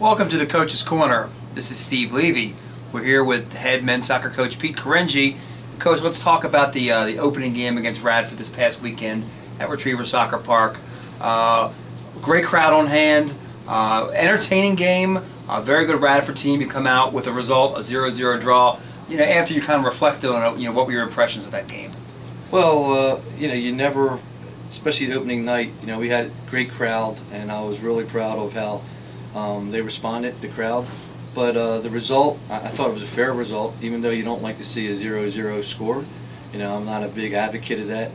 Welcome to the Coach's Corner. This is Steve Levy. We're here with head men's soccer coach Pete Caringi. Coach, let's talk about the opening game against Radford this past weekend at Retriever Soccer Park. Great crowd on hand, entertaining game, a very good Radford team. You come out with a result, a 0-0 draw. After you kind of reflected on it, what were your impressions of that game? Well, you never, especially the opening night, we had a great crowd, and I was really proud of how they responded, the crowd. But the result, I thought it was a fair result, even though you don't like to see a 0-0 score. I'm not a big advocate of that.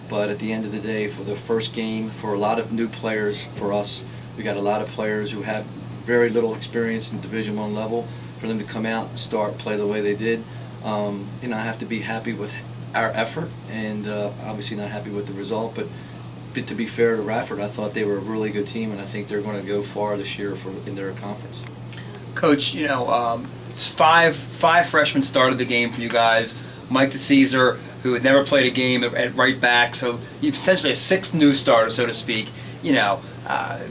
But at the end of the day, for the first game, for a lot of new players, for us, we got a lot of players who have very little experience in Division I level. For them to come out and start, play the way they did, I have to be happy with our effort, and obviously not happy with the result. But to be fair to Radford, I thought they were a really good team, and I think they're going to go far this year in their conference. Coach, five freshmen started the game for you guys. Mike DeCesar, who had never played a game at right back, so you essentially a sixth new starter, so to speak. You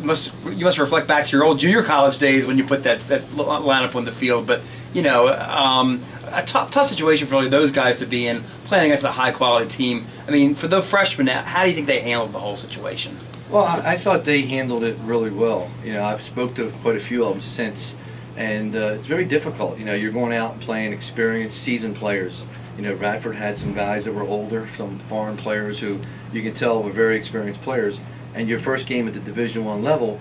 must reflect back to your old junior college days when you put that lineup on the field. But a tough situation for only those guys to be in, playing against a high quality team. I mean, for the freshmen, how do you think they handled the whole situation? Well, I thought they handled it really well. I've spoke to quite a few of them since, and it's very difficult. You're going out and playing experienced, seasoned players. Radford had some guys that were older, some foreign players who you can tell were very experienced players. And your first game at the Division I level,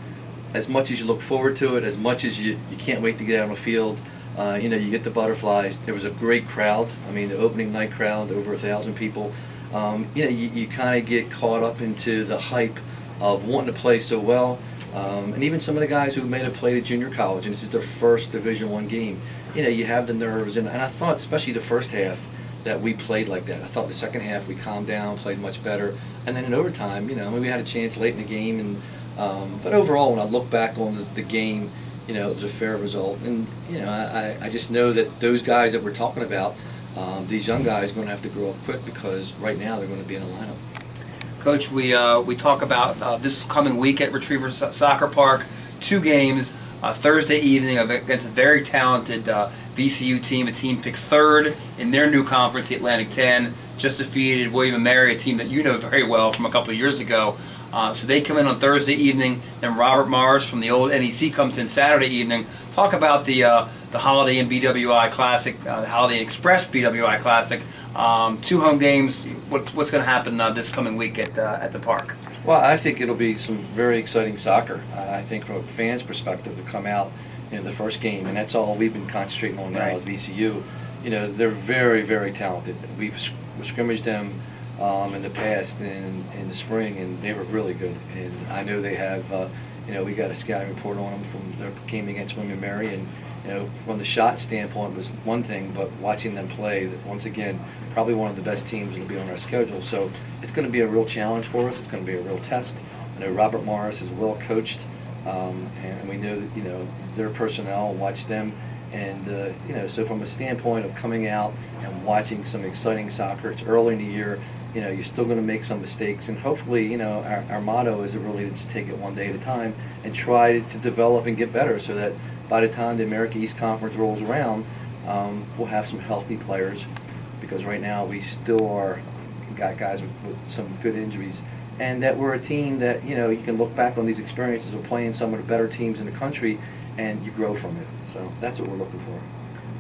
as much as you look forward to it, as much as you can't wait to get out on the field, you get the butterflies. There was a great crowd. I mean, the opening night crowd, over 1,000 people. You kind of get caught up into the hype of wanting to play so well. And even some of the guys who may have played at junior college, and this is their first Division I game, you have the nerves. And I thought, especially the first half, that we played like that. I thought the second half we calmed down, played much better, and then in overtime, we had a chance late in the game. And but overall, when I look back on the game, it was a fair result. And I just know that those guys that we're talking about, these young guys, are going to have to grow up quick, because right now they're going to be in a lineup. Coach, we talk about this coming week at Retriever Soccer Park. 2 games. Thursday evening against a very talented VCU team, a team picked 3rd in their new conference, the Atlantic 10, just defeated William & Mary, a team that you know very well from a couple of years ago. So they come in on Thursday evening, then Robert Morris from the old NEC comes in Saturday evening. Talk about the Holiday Inn BWI Classic, the Holiday Inn Express BWI Classic. 2 home games. What's going to happen this coming week at the park? Well, I think it'll be some very exciting soccer. I think from a fan's perspective, to come out in the first game, and that's all we've been concentrating on now, is VCU. They're very, very talented. We've scrimmaged them in the past in the spring, and they were really good. And I know they have, we got a scouting report on them from their game against William & Mary, and from the shot standpoint was one thing, but watching them play, once again, probably one of the best teams will be on our schedule. So it's going to be a real challenge for us. It's going to be a real test. I know Robert Morris is well coached, and we know that their personnel, watch them, and so from a standpoint of coming out and watching some exciting soccer, it's early in the year. You're still going to make some mistakes, and hopefully, our motto is to really just take it one day at a time and try to develop and get better, so that by the time the America East Conference rolls around, we'll have some healthy players, because right now we still got guys with some good injuries, and that we're a team that you can look back on these experiences of playing some of the better teams in the country, and you grow from it. So that's what we're looking for.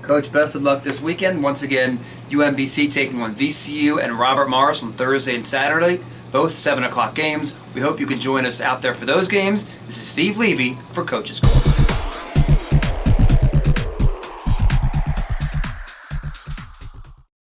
Coach, best of luck this weekend. Once again, UMBC taking on VCU and Robert Morris on Thursday and Saturday, both 7 o'clock games. We hope you can join us out there for those games. This is Steve Levy for Coach's Corner.